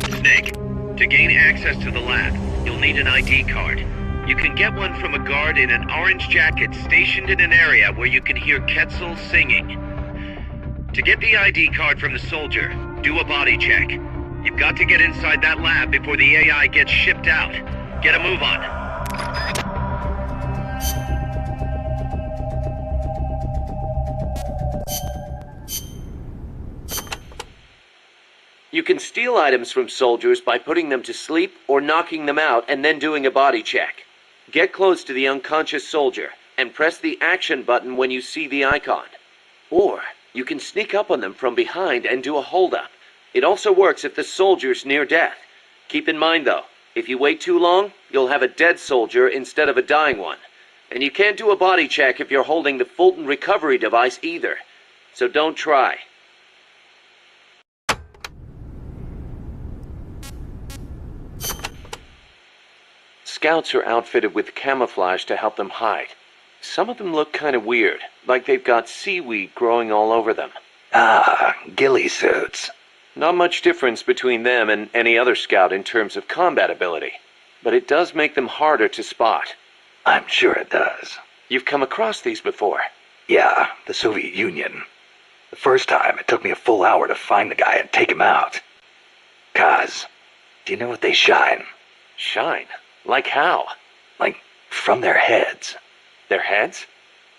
Snake, to gain access to the lab, you'll need an ID card. You can get one from a guard in an orange jacket stationed in an area where you can hear Quetzal singing. To get the ID card from the soldier, do a body check. You've got to get inside that lab before the AI gets shipped out. Get a move on. You can steal items from soldiers by putting them to sleep or knocking them out and then doing a body check. Get close to the unconscious soldier and press the action button when you see the icon. Or you can sneak up on them from behind and do a hold-up. It also works if the soldier's near death. Keep in mind though, if you wait too long, you'll have a dead soldier instead of a dying one. And you can't do a body check if you're holding the Fulton recovery device either. So don't try. Scouts are outfitted with camouflage to help them hide. Some of them look kind of weird, like they've got seaweed growing all over them. Ah, ghillie suits. Not much difference between them and any other scout in terms of combat ability, but it does make them harder to spot. I'm sure it does. You've come across these before? Yeah, the Soviet Union. The first time, it took me a full hour to find the guy and take him out. Kaz, do you know what they shine? Shine? Like how? Like, from their heads. Their heads?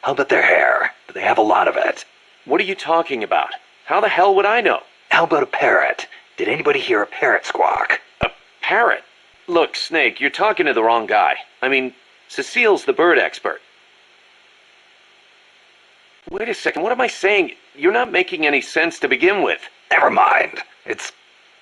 How about their hair? Do they have a lot of it? What are you talking about? How the hell would I know? How about a parrot? Did anybody hear a parrot squawk? A parrot? Look, Snake, you're talking to the wrong guy. I mean, Cecile's the bird expert. Wait a second, what am I saying? You're not making any sense to begin with. Never mind. It's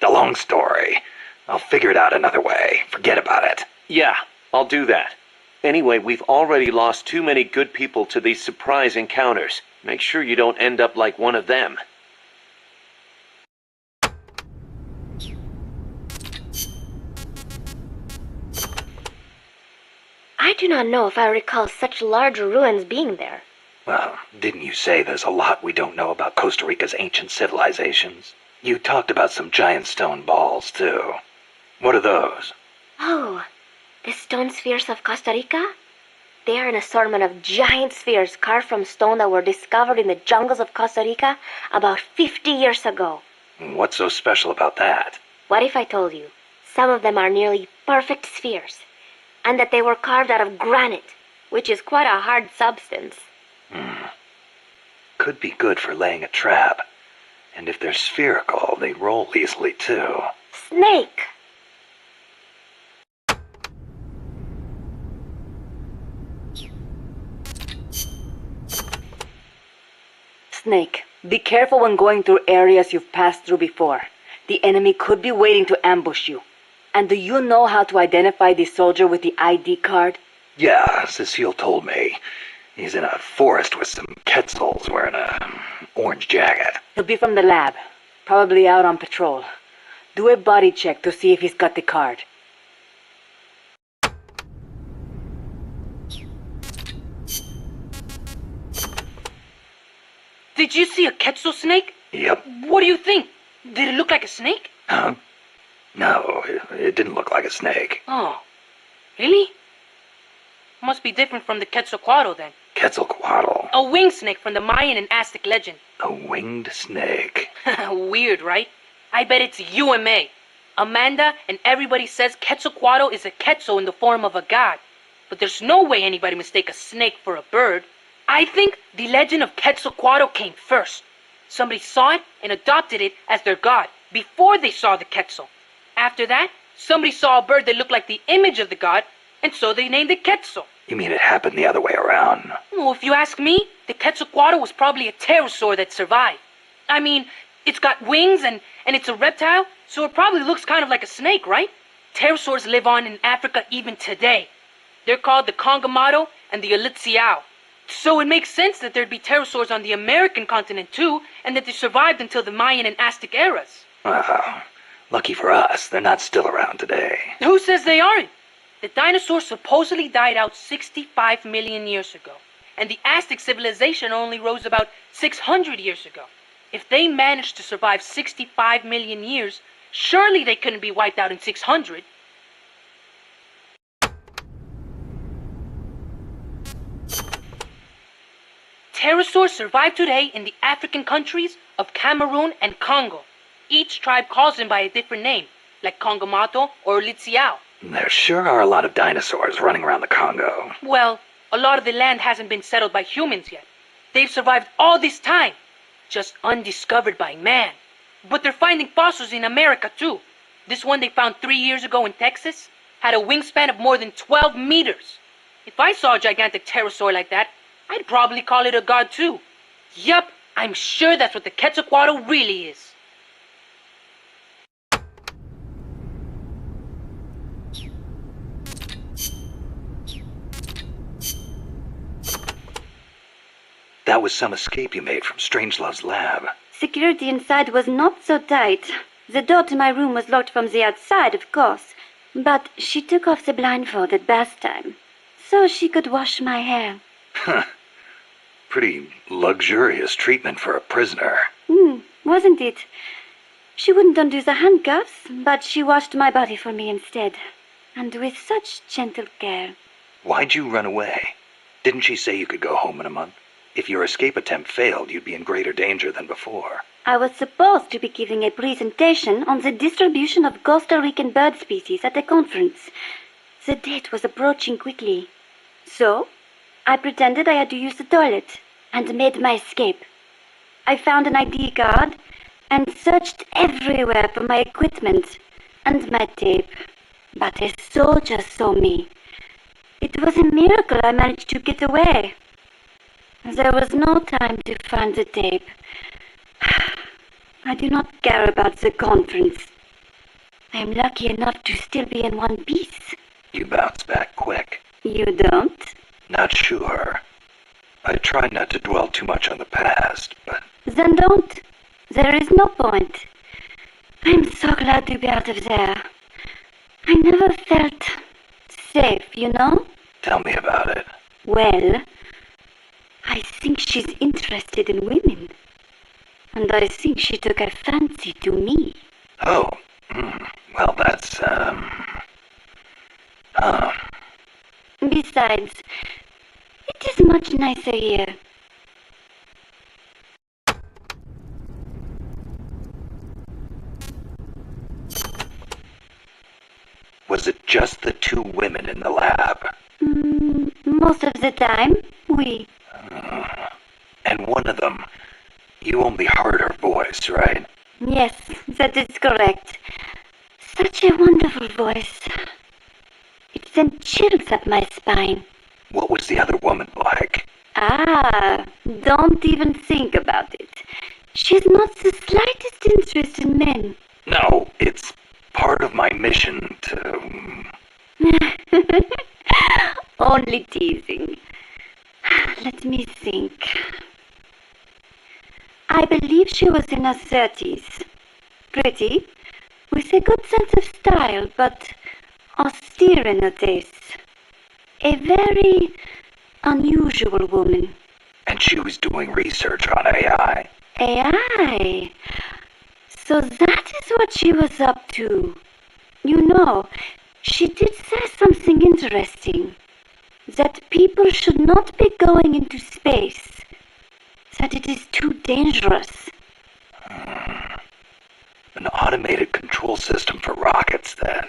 a long story. I'll figure it out another way. Forget about it. Yeah, I'll do that. Anyway, we've already lost too many good people to these surprise encounters. Make sure you don't end up like one of them. I do not know if I recall such large ruins being there. Well, didn't you say there's a lot we don't know about Costa Rica's ancient civilizations? You talked about some giant stone balls, too. What are those? Oh, the stone spheres of Costa Rica? They are an assortment of giant spheres carved from stone that were discovered in the jungles of Costa Rica about 50 years ago. What's so special about that? What if I told you some of them are nearly perfect spheres, and that they were carved out of granite, which is quite a hard substance? Could be good for laying a trap. And if they're spherical, they roll easily, too. Snake! Snake, be careful when going through areas you've passed through before. The enemy could be waiting to ambush you. And do you know how to identify the soldier with the ID card? Yeah, Cecile told me. He's in a forest with some Quetzals wearing a orange jacket. He'll be from the lab, probably out on patrol. Do a body check to see if he's got the card. Did you see a Quetzal snake? Yep. What do you think? Did it look like a snake? Huh? No, it didn't look like a snake. Oh, really? Must be different from the Quetzalcoatl then. Quetzalcoatl. A winged snake from the Mayan and Aztec legend. A winged snake. Weird, right? I bet it's UMA. Amanda and everybody says Quetzalcoatl is a Quetzal in the form of a god. But there's no way anybody mistake a snake for a bird. I think the legend of Quetzalcoatl came first. Somebody saw it and adopted it as their god before they saw the Quetzal. After that, somebody saw a bird that looked like the image of the god, and so they named it Quetzal. You mean it happened the other way around? Well, if you ask me, the Quetzalcoatl was probably a pterosaur that survived. I mean, it's got wings and it's a reptile, so it probably looks kind of like a snake, right? Pterosaurs live on in Africa even today. They're called the Congamato and the Elitsiao. So it makes sense that there'd be pterosaurs on the American continent too, and that they survived until the Mayan and Aztec eras. Wow. Lucky for us, they're not still around today. Who says they aren't? The dinosaurs supposedly died out 65 million years ago, and the Aztec civilization only rose about 600 years ago. If they managed to survive 65 million years, surely they couldn't be wiped out in 600. Pterosaurs survive today in the African countries of Cameroon and Congo. Each tribe calls them by a different name, like Congomato or Litziao. There sure are a lot of dinosaurs running around the Congo. Well, a lot of the land hasn't been settled by humans yet. They've survived all this time, just undiscovered by man. But they're finding fossils in America too. This one they found 3 years ago in Texas had a wingspan of more than 12 meters. If I saw a gigantic pterosaur like that, I'd probably call it a god too. Yup, I'm sure that's what the Quetzalcoatl really is. That was some escape you made from Strangelove's lab. Security inside was not so tight. The door to my room was locked from the outside, of course. But she took off the blindfold at bath time, so she could wash my hair. Huh. Pretty luxurious treatment for a prisoner. Wasn't it? She wouldn't undo the handcuffs, but she washed my body for me instead. And with such gentle care. Why'd you run away? Didn't she say you could go home in a month? If your escape attempt failed, you'd be in greater danger than before. I was supposed to be giving a presentation on the distribution of Costa Rican bird species at a conference. The date was approaching quickly. So, I pretended I had to use the toilet and made my escape. I found an ID card and searched everywhere for my equipment and my tape. But a soldier saw me. It was a miracle I managed to get away. There was no time to find the tape. I do not care about the conference. I am lucky enough to still be in one piece. You bounce back quick. You don't? Not sure. I try not to dwell too much on the past, but... Then don't. There is no point. I'm so glad to be out of there. I never felt safe, you know? Tell me about it. Well, I think she's interested in women. And I think she took a fancy to me. Oh, well, that's, Besides, it is much nicer here. Was it just the two women in the lab? Most of the time, we. And one of them, you only heard her voice, right? Yes, that is correct. Such a wonderful voice. It sent chills up my spine. What was the other woman like? Ah, don't even think about it. She has not the slightest interest in men. No, it's part of my mission to... Only teasing. Let me think. I believe she was in her 30s. Pretty, with a good sense of style, but austere in her tastes. A very unusual woman. And she was doing research on AI. AI? So that is what she was up to. You know, she did say something interesting. That people should not be going into space. That it is too dangerous. An automated control system for rockets, then.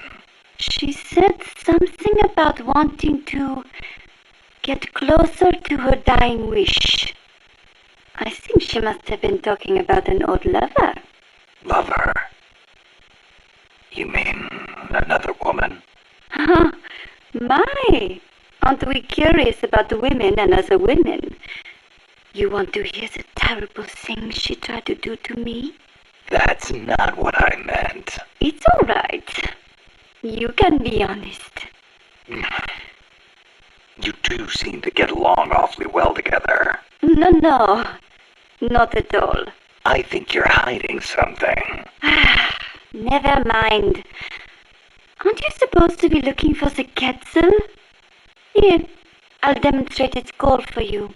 She said something about wanting to get closer to her dying wish. I think she must have been talking about an old lover. Lover? You mean another woman? My! Aren't we curious about the women and other women? You want to hear the terrible things she tried to do to me? That's not what I meant. It's all right. You can be honest. You two seem to get along awfully well together. No, not at all. I think you're hiding something. Never mind. Aren't you supposed to be looking for the Quetzal? Here, I'll demonstrate its call for you.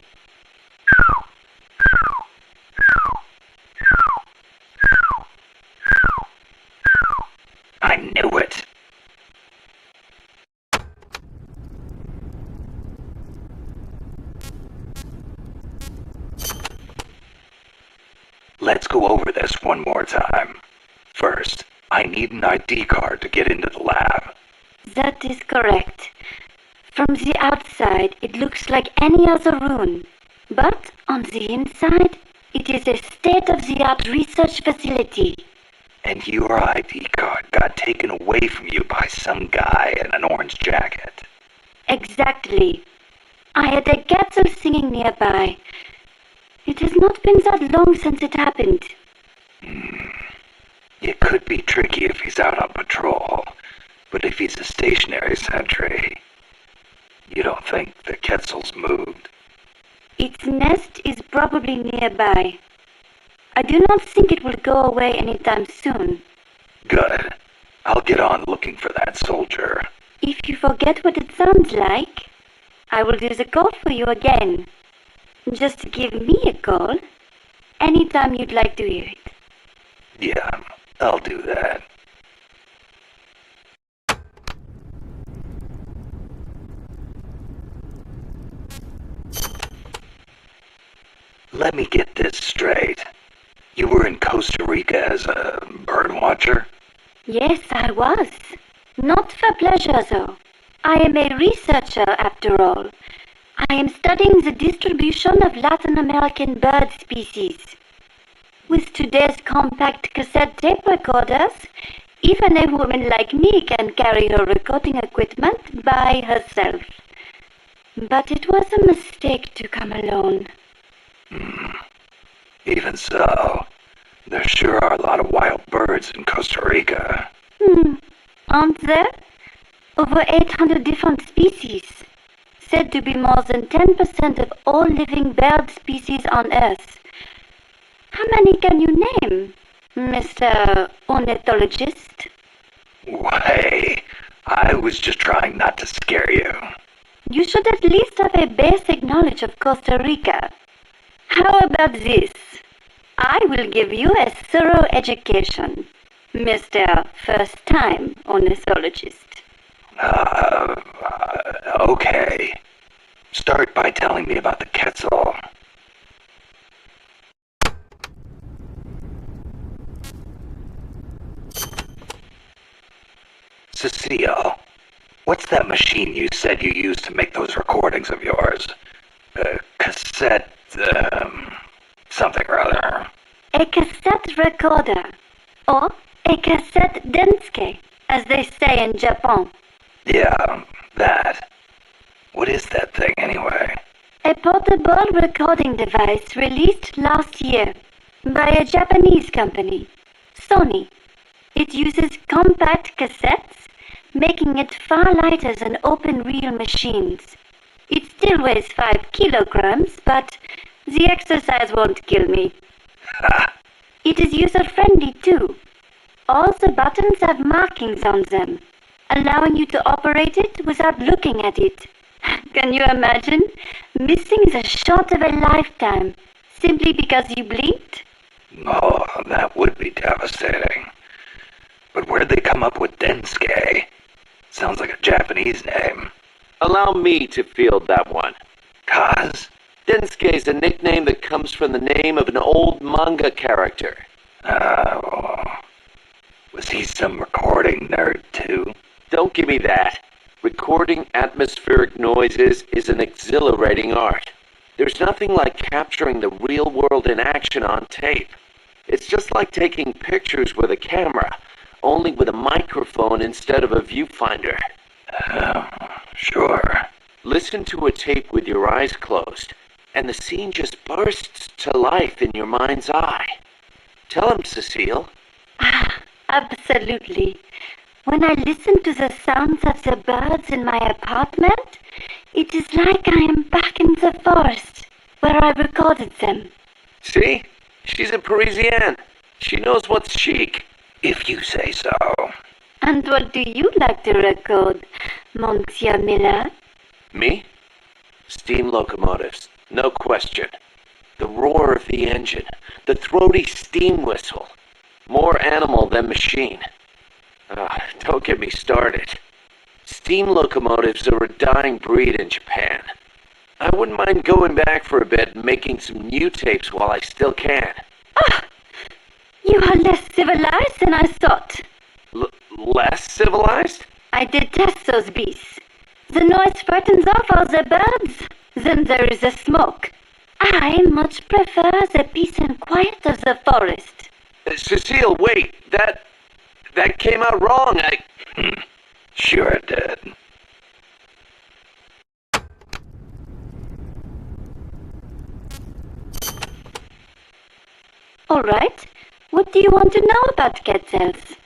Let's go over this one more time. First, I need an ID card to get into the lab. That is correct. From the outside, it looks like any other room. But on the inside, it is a state-of-the-art research facility. And your ID card got taken away from you by some guy in an orange jacket. Exactly. I had a kettle singing nearby. It has not been that long since it happened. It could be tricky if he's out on patrol, but if he's a stationary sentry, you don't think the Quetzal's moved? Its nest is probably nearby. I do not think it will go away anytime soon. Good. I'll get on looking for that soldier. If you forget what it sounds like, I will do the call for you again. Just give me a call anytime you'd like to hear it. Yeah, I'll do that. Let me get this straight. You were in Costa Rica as a bird watcher? Yes, I was. Not for pleasure, though. I am a researcher, after all. I am studying the distribution of Latin American bird species. With today's compact cassette tape recorders, even a woman like me can carry her recording equipment by herself. But it was a mistake to come alone. Even so, there sure are a lot of wild birds in Costa Rica. Aren't there? Over 800 different species. Said to be more than 10% of all living bird species on Earth. How many can you name, Mr. Ornithologist? Hey, I was just trying not to scare you. You should at least have a basic knowledge of Costa Rica. How about this? I will give you a thorough education, Mr. First-Time Ornithologist. Okay. Start by telling me about the Quetzal. Cecile, what's that machine you said you used to make those recordings of yours? Cassette, something or other. A cassette recorder, or a cassette denske, as they say in Japan. Yeah, that. What is that thing anyway? A portable recording device released last year by a Japanese company, Sony. It uses compact cassettes, making it far lighter than open-reel machines. It still weighs 5 kilograms, but the exercise won't kill me. It is user-friendly too. All the buttons have markings on them, allowing you to operate it without looking at it. Can you imagine missing the shot of a lifetime simply because you blinked? Oh, that would be devastating. But where'd they come up with Densuke? Sounds like a Japanese name. Allow me to field that one. Kaz? Densuke is a nickname that comes from the name of an old manga character. Was he some recording nerd too? Don't give me that. Recording atmospheric noises is an exhilarating art. There's nothing like capturing the real world in action on tape. It's just like taking pictures with a camera, only with a microphone instead of a viewfinder. Sure. Listen to a tape with your eyes closed, and the scene just bursts to life in your mind's eye. Tell him, Cecile. Absolutely. When I listen to the sounds of the birds in my apartment, it is like I am back in the forest where I recorded them. See? She's a Parisienne. She knows what's chic. If you say so. And what do you like to record, Monsieur Miller? Me? Steam locomotives, no question. The roar of the engine, the throaty steam whistle. More animal than machine. Don't get me started. Steam locomotives are a dying breed in Japan. I wouldn't mind going back for a bit and making some new tapes while I still can. You are less civilized than I thought. Less civilized? I detest those beasts. The noise frightens off all the birds. Then there is the smoke. I much prefer the peace and quiet of the forest. Cecile, wait. That came out wrong. Sure it did. All right. What do you want to know about quetzals?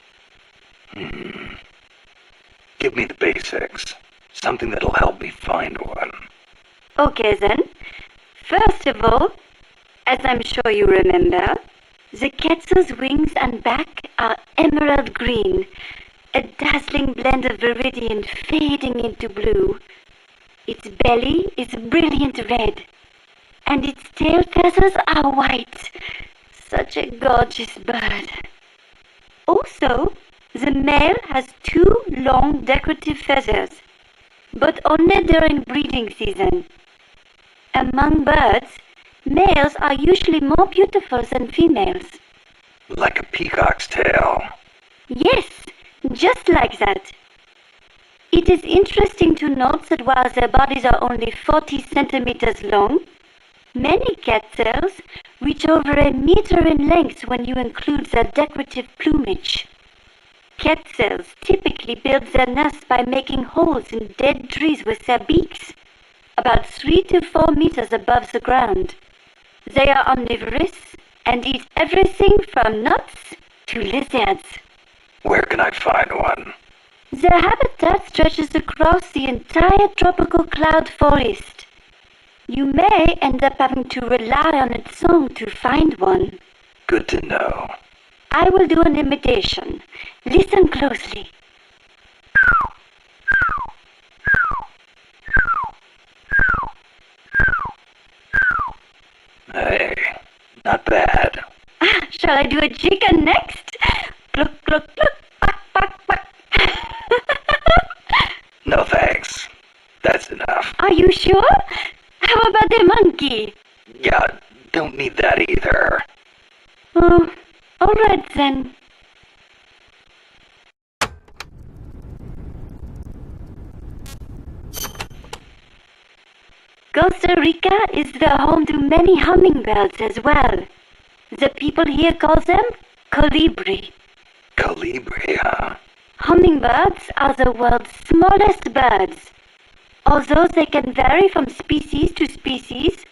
Give me the basics. Something that'll help me find one. Okay then. First of all, as I'm sure you remember, the quetzal's wings and back are emerald green, a dazzling blend of viridian fading into blue. Its belly is brilliant red, and its tail feathers are white. Such a gorgeous bird. Also, the male has 2 long decorative feathers, but only during breeding season. Among birds, males are usually more beautiful than females. Like a peacock's tail. Yes, just like that. It is interesting to note that while their bodies are only 40 centimeters long, many quetzals reach over a meter in length when you include their decorative plumage. Quetzals typically build their nests by making holes in dead trees with their beaks, about 3 to 4 meters above the ground. They are omnivorous and eat everything from nuts to lizards. Where can I find one? Their habitat stretches across the entire tropical cloud forest. You may end up having to rely on its song to find one. Good to know. I will do an imitation. Listen closely. Hey, not bad. Shall I do a chicken next? Cluck, cluck, cluck, quack, quack, quack. No thanks. That's enough. Are you sure? How about the monkey? Yeah, don't need that either. Oh, all right then. Costa Rica is the home to many hummingbirds as well. The people here call them colibri. Colibri, huh? Hummingbirds are the world's smallest birds. Although they can vary from species to species,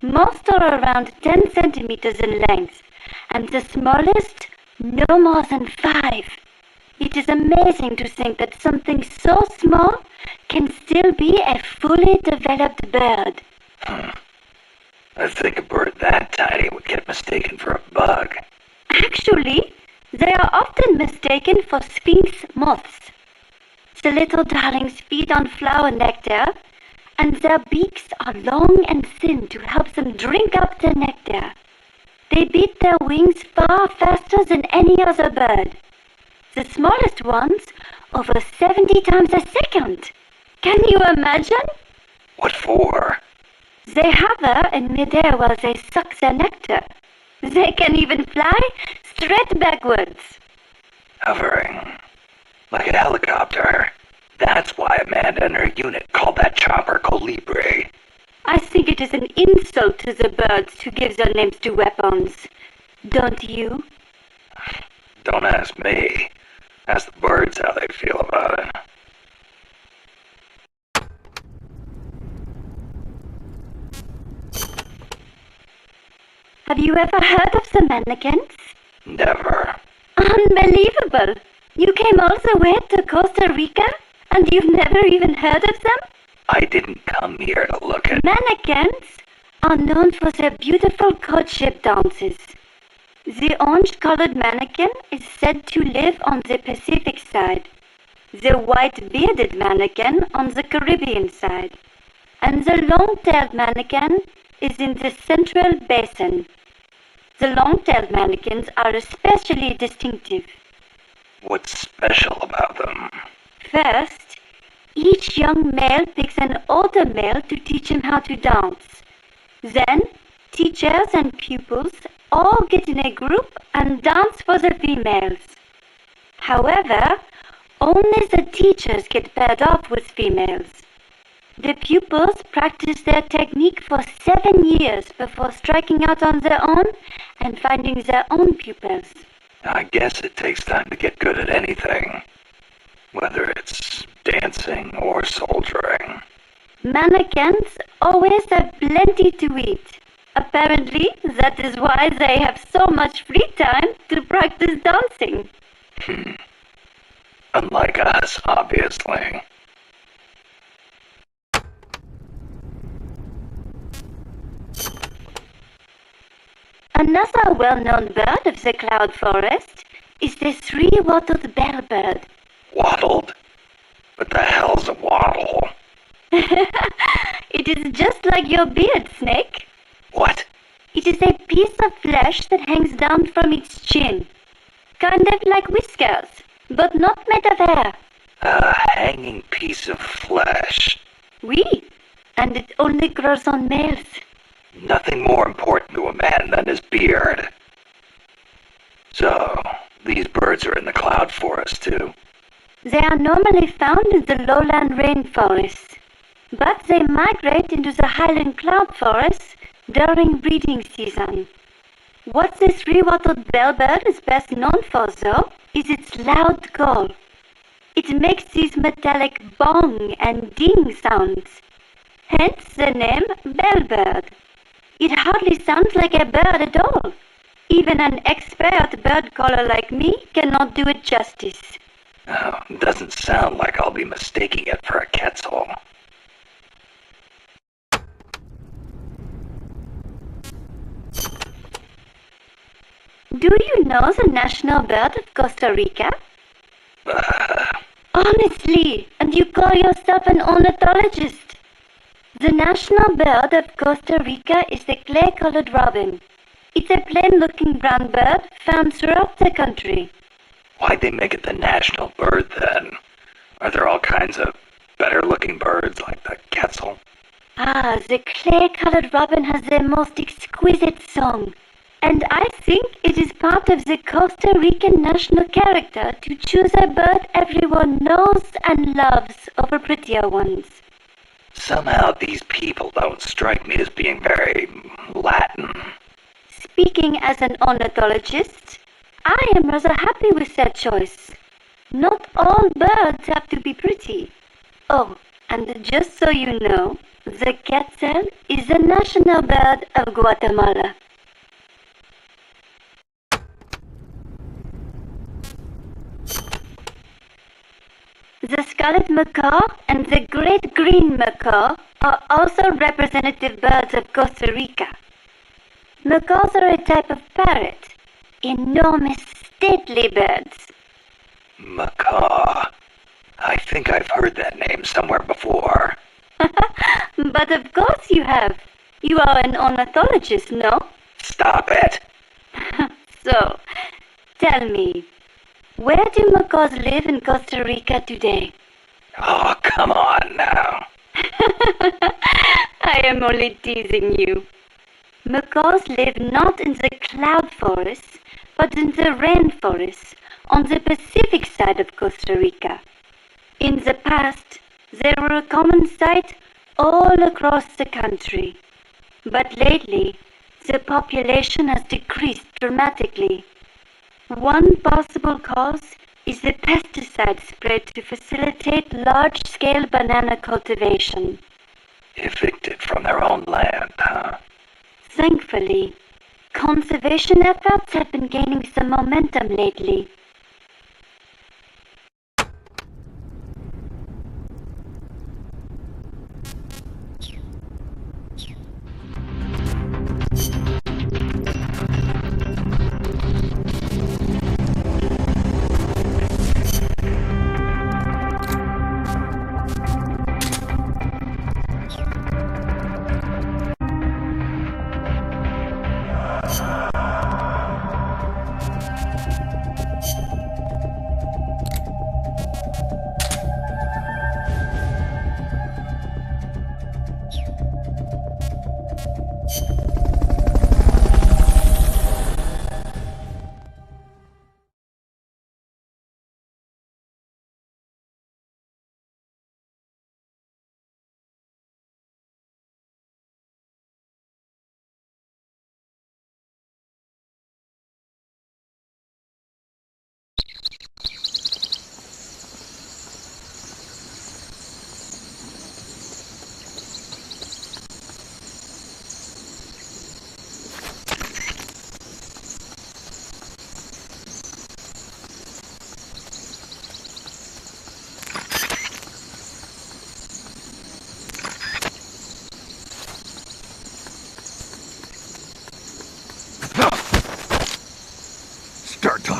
most are around 10 centimeters in length, and the smallest no more than 5. It is amazing to think that something so small can still be a fully developed bird. I think a bird that tiny would get mistaken for a bug. Actually, they are often mistaken for sphinx moths. The little darlings feed on flower nectar, and their beaks are long and thin to help them drink up the nectar. They beat their wings far faster than any other bird. The smallest ones over 70 times a second. Can you imagine? What for? They hover in midair while they suck their nectar. They can even fly straight backwards. Hovering. Like a helicopter. That's why Amanda and her unit called that chopper Colibri. I think it is an insult to the birds to give their names to weapons. Don't you? Don't ask me. Ask the birds how they feel about it. Have you ever heard of the mannequins? Never. Unbelievable! You came all the way to Costa Rica and you've never even heard of them? I didn't come here to look at... Mannequins are known for their beautiful courtship dances. The orange-colored mannequin is said to live on the Pacific side, the white-bearded mannequin on the Caribbean side, and the long-tailed mannequin is in the Central Basin. The long-tailed mannequins are especially distinctive. What's special about them? First, each young male picks an older male to teach him how to dance. Then, teachers and pupils all get in a group and dance for the females. However, only the teachers get paired off with females. The pupils practice their technique for 7 years before striking out on their own and finding their own pupils. I guess it takes time to get good at anything, whether it's dancing or soldiering. Mannequins always have plenty to eat. Apparently, that is why they have so much free time to practice dancing. Unlike us, obviously. Another well-known bird of the cloud forest is the three-wattled bellbird. Wattled? What the hell's a wattle? It is just like your beard, Snake. What? It is a piece of flesh that hangs down from its chin. Kind of like whiskers, but not made of hair. A hanging piece of flesh. Oui, and it only grows on males. Nothing more important to a man than his beard. So, these birds are in the cloud forest too? They are normally found in the lowland rainforests, but they migrate into the highland cloud forests during breeding season. What the three-wattled bellbird is best known for, though, is its loud call. It makes these metallic bong and ding sounds, hence the name bellbird. It hardly sounds like a bird at all. Even an expert bird caller like me cannot do it justice. Oh, doesn't sound like I'll be mistaking it for a quetzal. Do you know the national bird of Costa Rica? Honestly, and you call yourself an ornithologist? The national bird of Costa Rica is the clay-colored robin. It's a plain-looking brown bird found throughout the country. Why'd they make it the national bird then? Are there all kinds of better-looking birds like the quetzal? Ah, the clay-colored robin has the most exquisite song. And I think it is part of the Costa Rican national character to choose a bird everyone knows and loves over prettier ones. Somehow these people don't strike me as being very Latin. Speaking as an ornithologist, I am rather happy with that choice. Not all birds have to be pretty. Oh, and just so you know, the quetzal is the national bird of Guatemala. The scarlet macaw and the great green macaw are also representative birds of Costa Rica. Macaws are a type of parrot, enormous, stately birds. Macaw. I think I've heard that name somewhere before. But of course you have. You are an ornithologist, no? Stop it! So, tell me, where do macaws live in Costa Rica today? Oh, come on now. I am only teasing you. Macaws live not in the cloud forests, but in the rainforests on the Pacific side of Costa Rica. In the past, they were a common sight all across the country. But lately, the population has decreased dramatically. One possible cause is the pesticide sprayed to facilitate large-scale banana cultivation. Evicted from their own land, huh? Thankfully, conservation efforts have been gaining some momentum lately.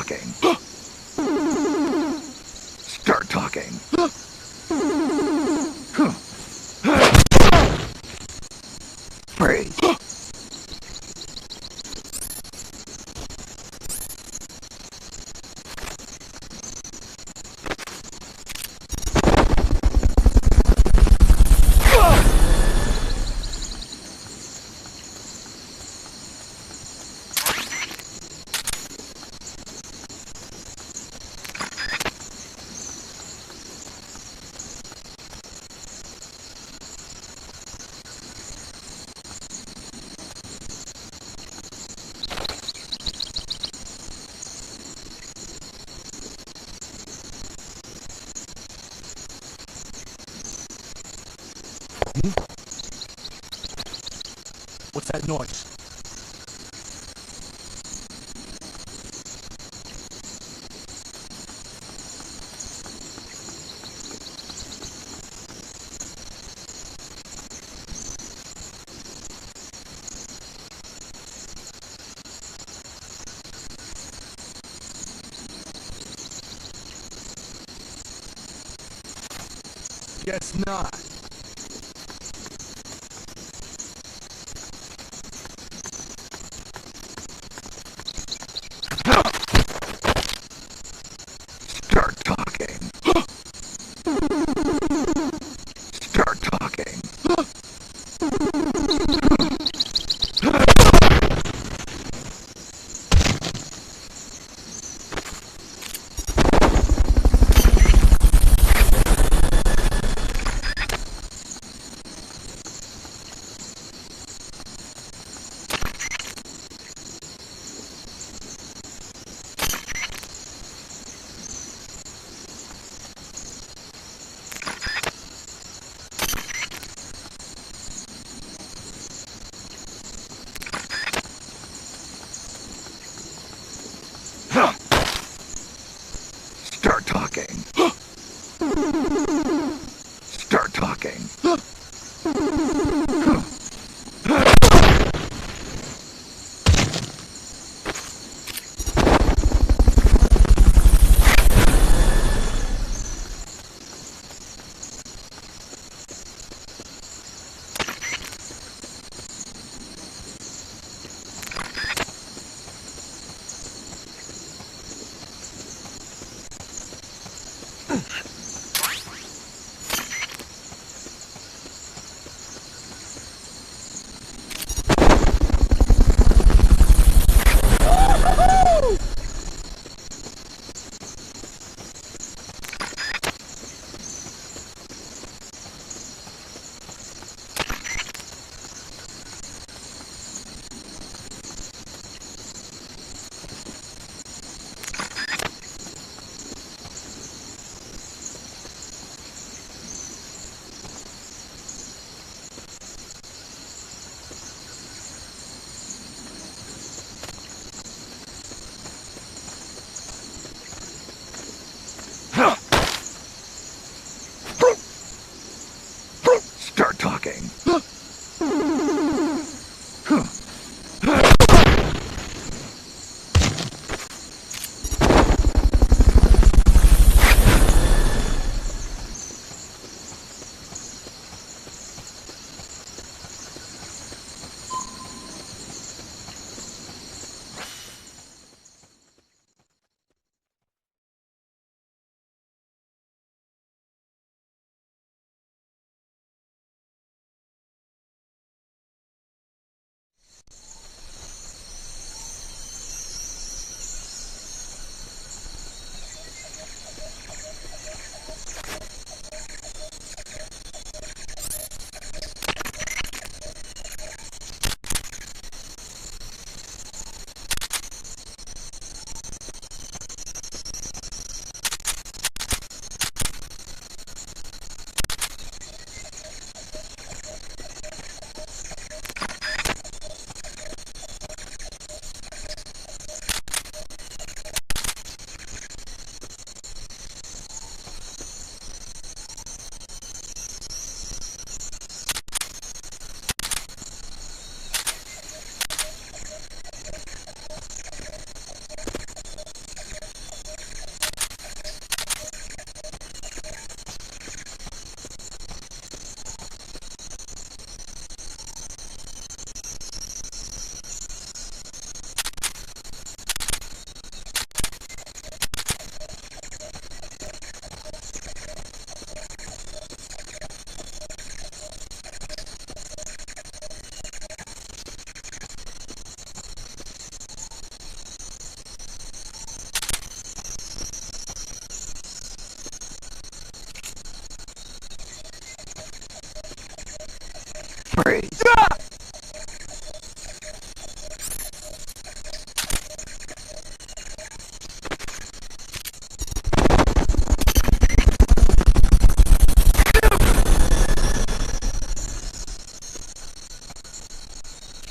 talking. Start talking. Freeze. What's that noise? Guess not. Start talking. Start talking.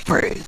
Freeze.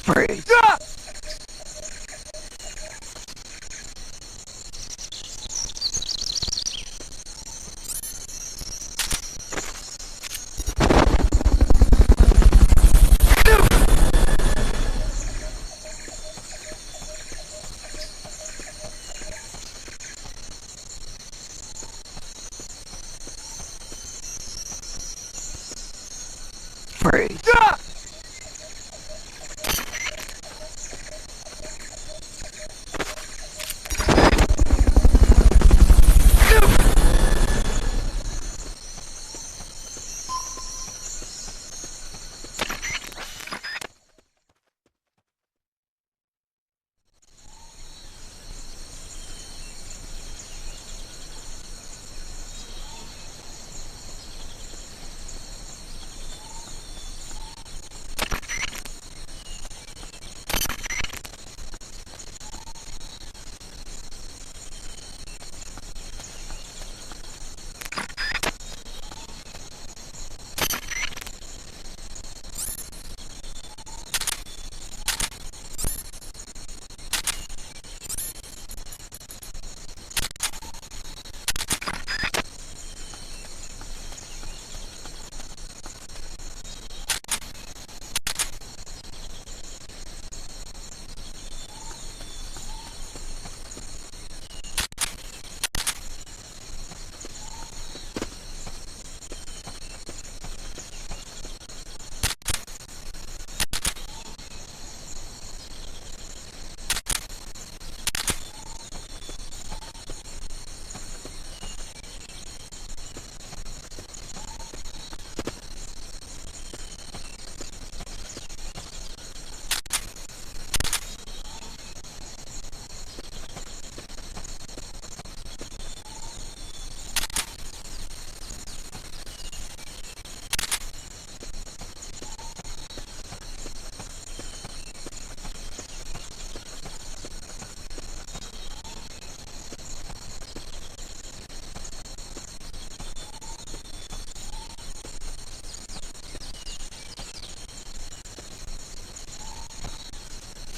Freeze. Freeze.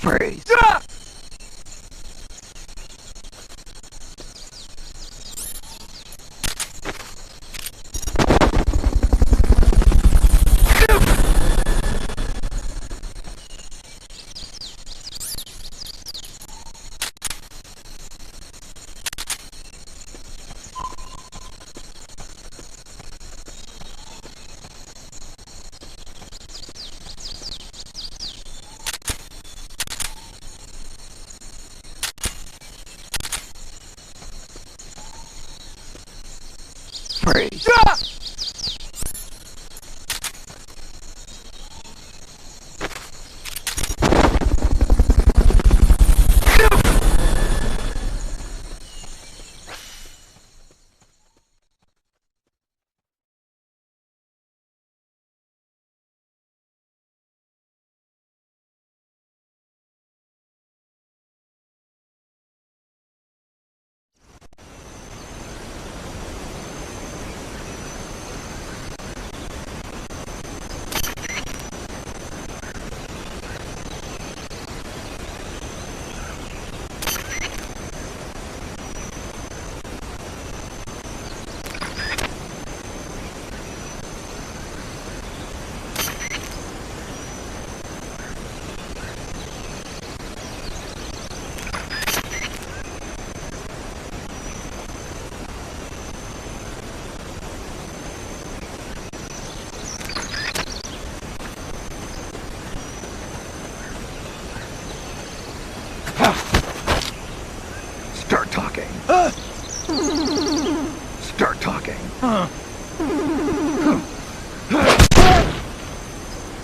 Freeze. Freeze.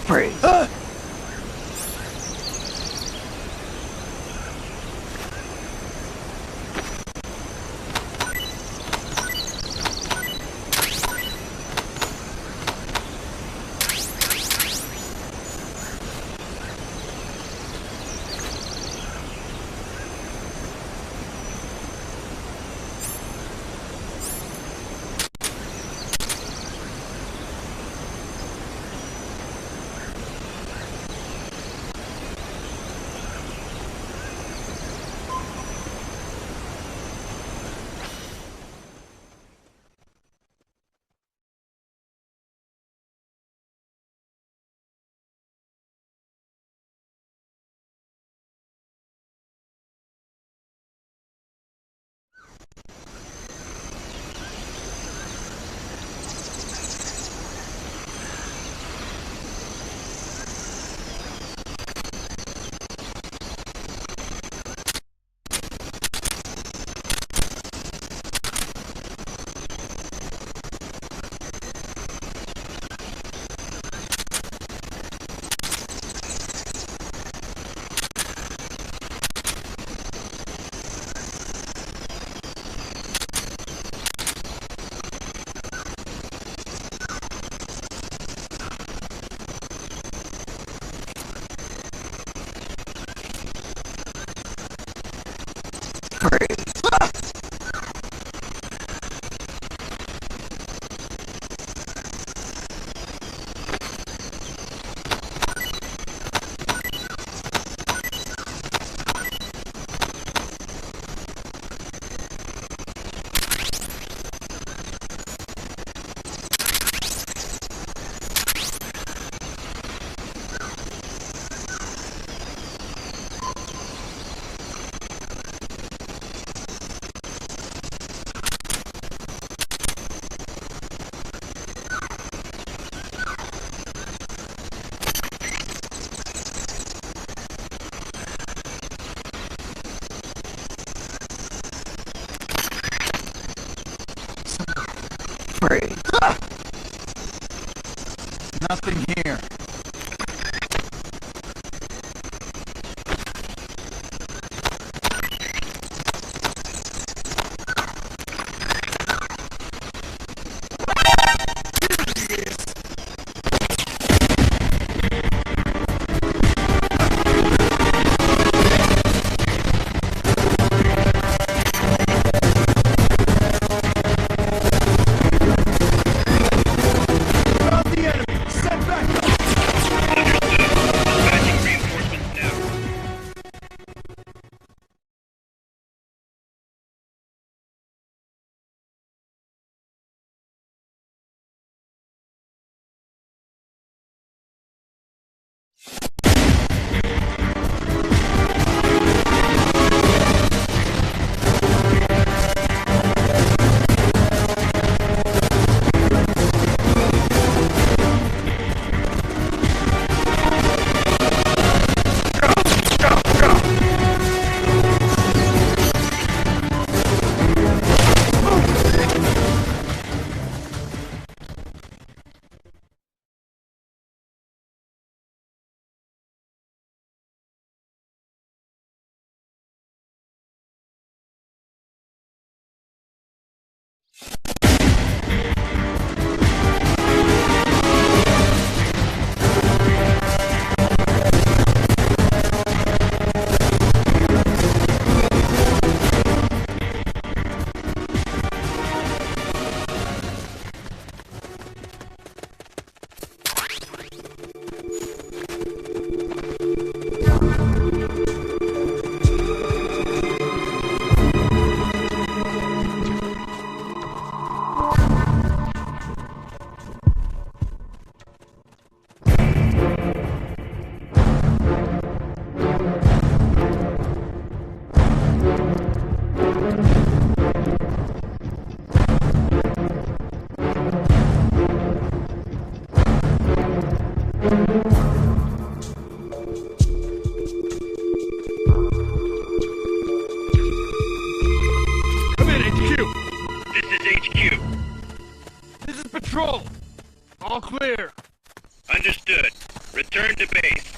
Freeze. Freeze. Nothing here. Set back Return to base.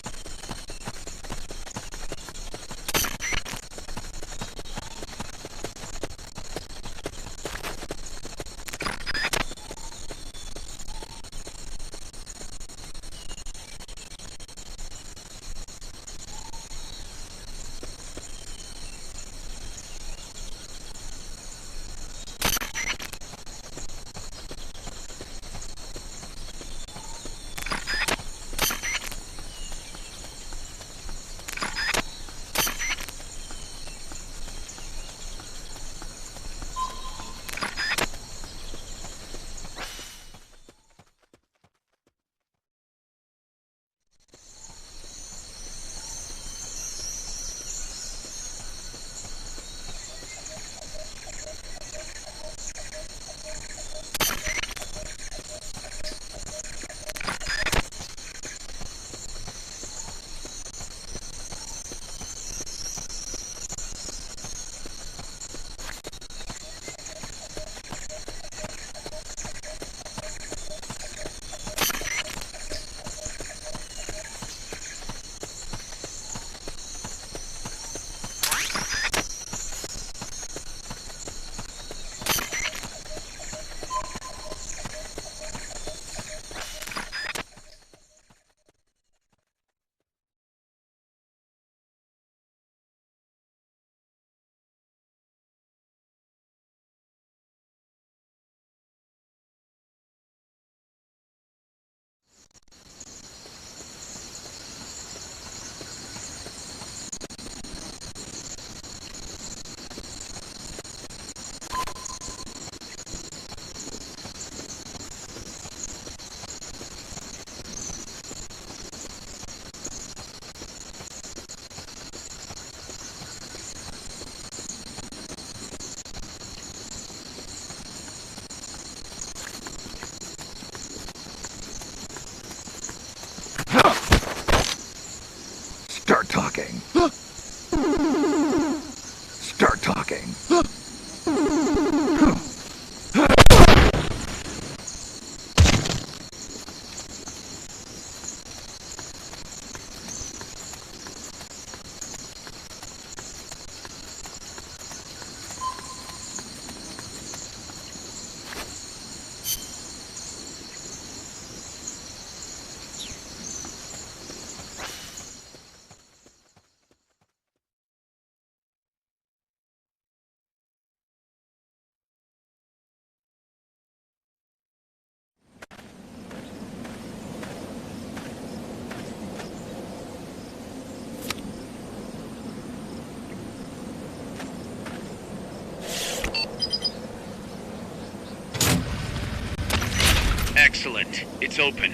Start talking. Start talking. Excellent. It's open.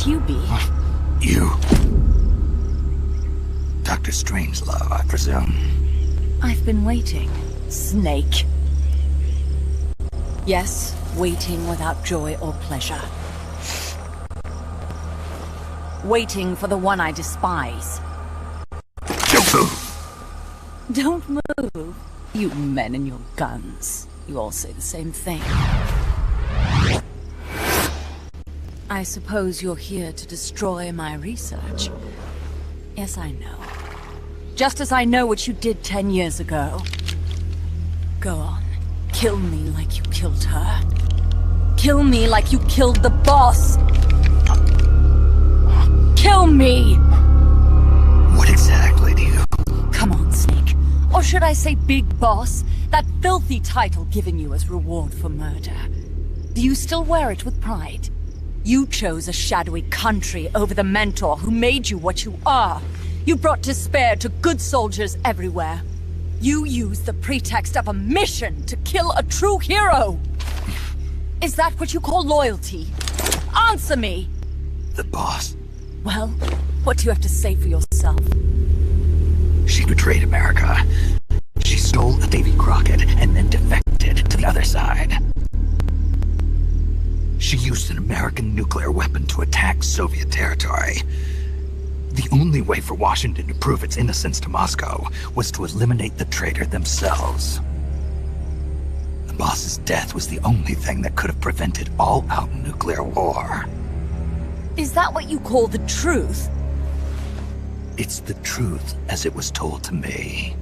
You be? You. Dr. Strangelove, I presume. I've been waiting, Snake. Yes, waiting without joy or pleasure. Waiting for the one I despise. Don't move! Don't move. You men and your guns. You all say the same thing. I suppose you're here to destroy my research. Yes, I know. Just as I know what you did 10 years ago. Go on. Kill me like you killed her. Kill me like you killed the boss. Kill me! What exactly do you... Come on, Snake. Or should I say Big Boss? That filthy title given you as reward for murder. Do you still wear it with pride? You chose a shadowy country over the mentor who made you what you are. You brought despair to good soldiers everywhere. You used the pretext of a mission to kill a true hero. Is that what you call loyalty? Answer me! The boss. Well, what do you have to say for yourself? She betrayed America. She stole a Davy Crockett and then defected to the other side. She used an American nuclear weapon to attack Soviet territory. The only way for Washington to prove its innocence to Moscow was to eliminate the traitor themselves. The boss's death was the only thing that could have prevented all-out nuclear war. Is that what you call the truth? It's the truth as it was told to me.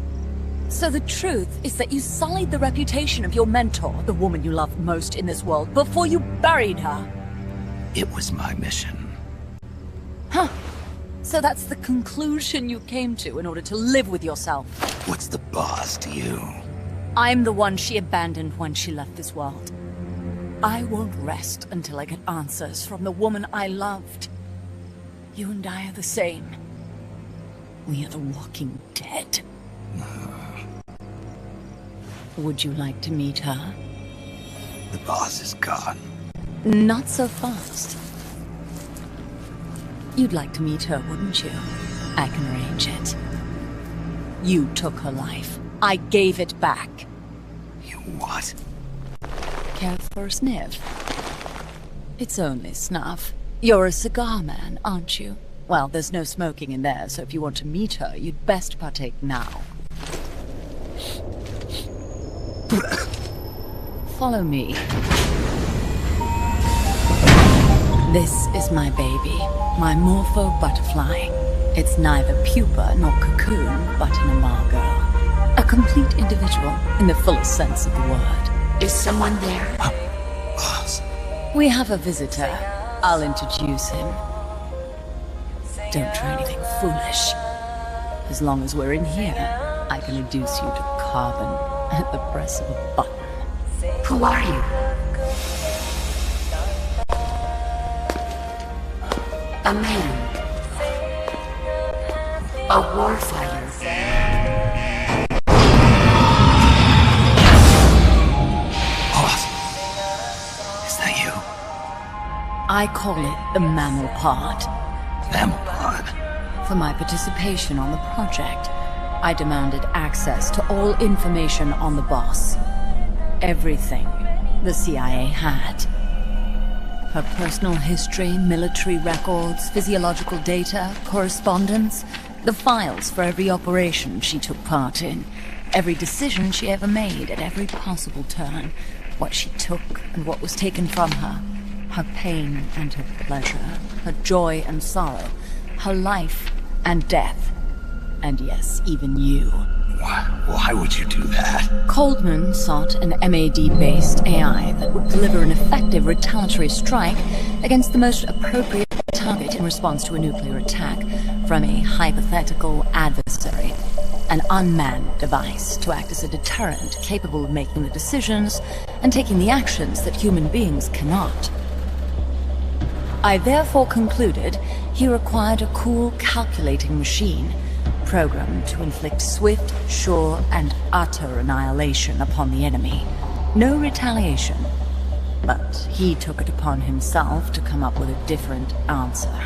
So the truth is that you sullied the reputation of your mentor, the woman you loved most in this world, before you buried her. It was my mission. Huh. So that's the conclusion you came to in order to live with yourself. What's the boss to you? I'm the one she abandoned when she left this world. I won't rest until I get answers from the woman I loved. You and I are the same. We are the walking dead. Would you like to meet her? The boss is gone. Not so fast. You'd like to meet her, wouldn't you? I can arrange it. You took her life. I gave it back. You what? Care for a sniff? It's only snuff. You're a cigar man, aren't you? Well, there's no smoking in there, so if you want to meet her, you'd best partake now. Follow me. This is my baby, my morpho butterfly. It's neither pupa nor cocoon, but an imago. A complete individual, in the fullest sense of the word. Is someone there? Boss. We have a visitor. I'll introduce him. Don't try anything foolish. As long as we're in here, I can reduce you to carbon at the press of a button. Who are you? A man. A warfighter. Boss. Is that you? I call it the mammal pod. Mammal pod? For my participation on the project, I demanded access to all information on the boss. Everything the CIA had. Her personal history, military records, physiological data, correspondence, the files for every operation she took part in, every decision she ever made at every possible turn, what she took and what was taken from her, her pain and her pleasure, her joy and sorrow, her life and death, and yes, even you. Why would you do that? Coldman sought an MAD-based AI that would deliver an effective retaliatory strike against the most appropriate target in response to a nuclear attack from a hypothetical adversary. An unmanned device to act as a deterrent capable of making the decisions and taking the actions that human beings cannot. I therefore concluded he required a cool, calculating machine programmed to inflict swift, sure, and utter annihilation upon the enemy. No retaliation. But he took it upon himself to come up with a different answer.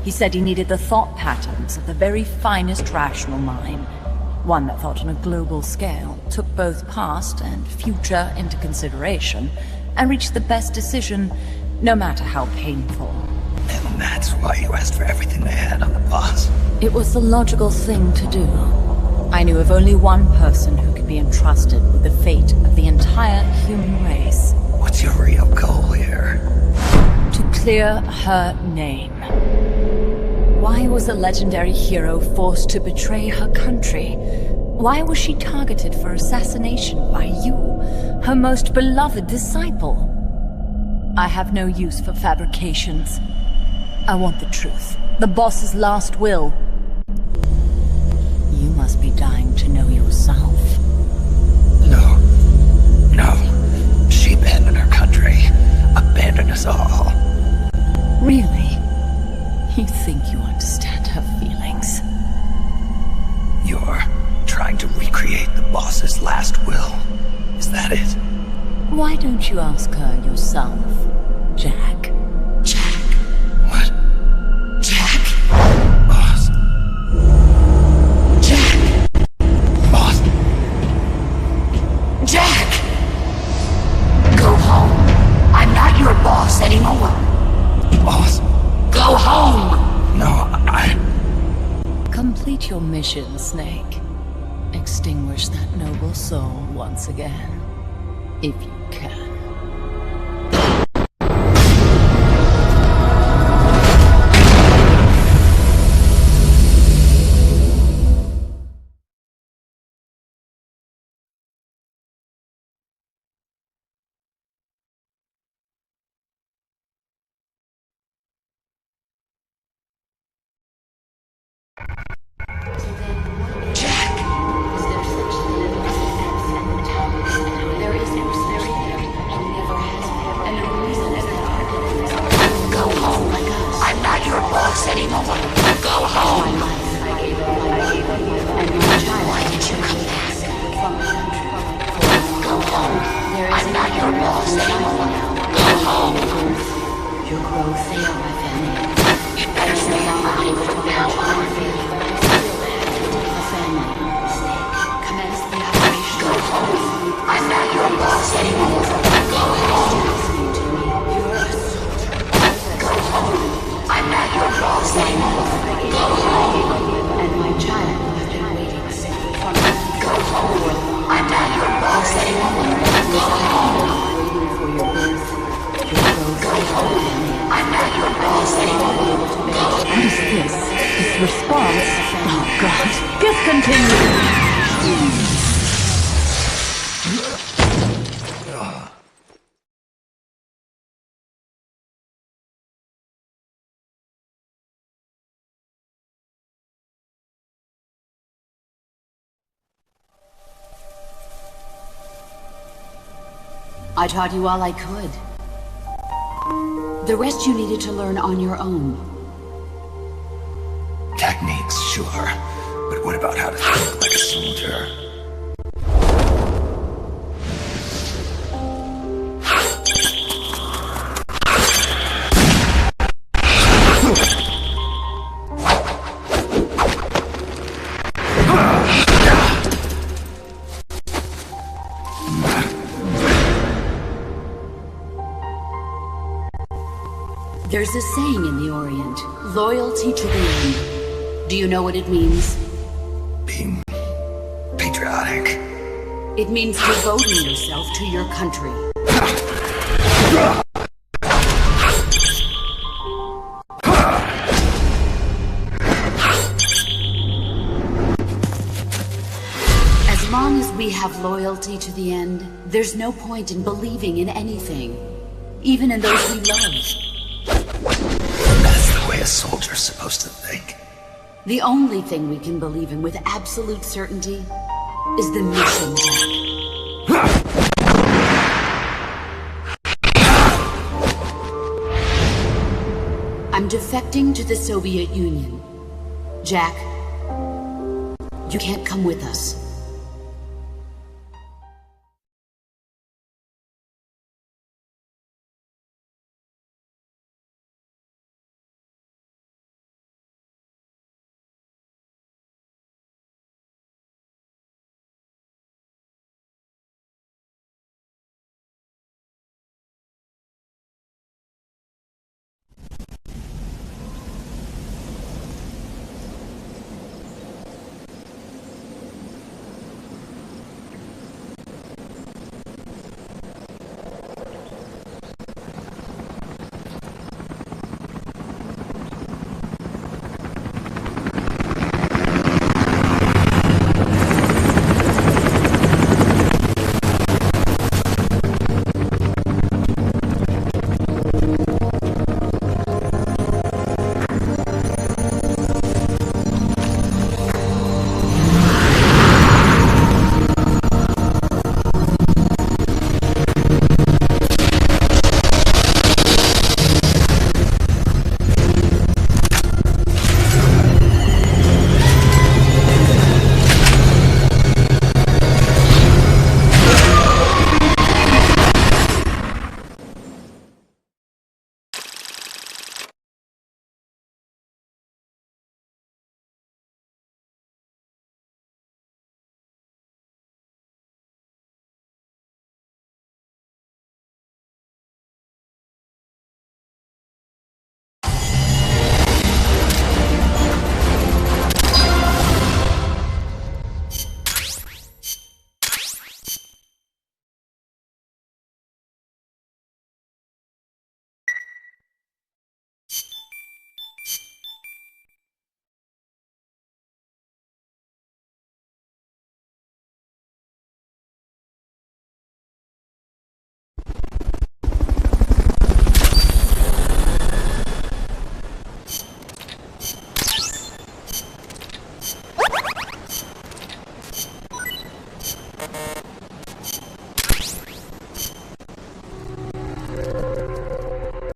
He said he needed the thought patterns of the very finest rational mind, one that thought on a global scale, took both past and future into consideration, and reached the best decision, no matter how painful. And that's why you asked for everything they had on the boss. It was the logical thing to do. I knew of only one person who could be entrusted with the fate of the entire human race. What's your real goal here? To clear her name. Why was a legendary hero forced to betray her country? Why was she targeted for assassination by you, her most beloved disciple? I have no use for fabrications. I want the truth. The boss's last will. You must be dying to know yourself. No. She abandoned her country. Abandoned us all. Really? You think you understand her feelings? boss's last will. Is that it? Why don't you ask her yourself, Jack? Jack. What? Jack. Boss. Jack. Boss. Jack! Go home. I'm not your boss anymore. Boss. Go home! No, Complete your mission, Snake. Extinguish that noble soul once again, if you can. I taught you all I could. The rest you needed to learn on your own. techniques, sure. But what about how to think like a soldier? There's a saying in the Orient, loyalty to the end. Do you know what it means? Being patriotic. It means devoting yourself to your country. As long as we have loyalty to the end, there's no point in believing in anything, even in those we love. That's the way a soldier's supposed to think. The only thing we can believe in with absolute certainty is the mission, Jack. I'm defecting to the Soviet Union. Jack, you can't come with us.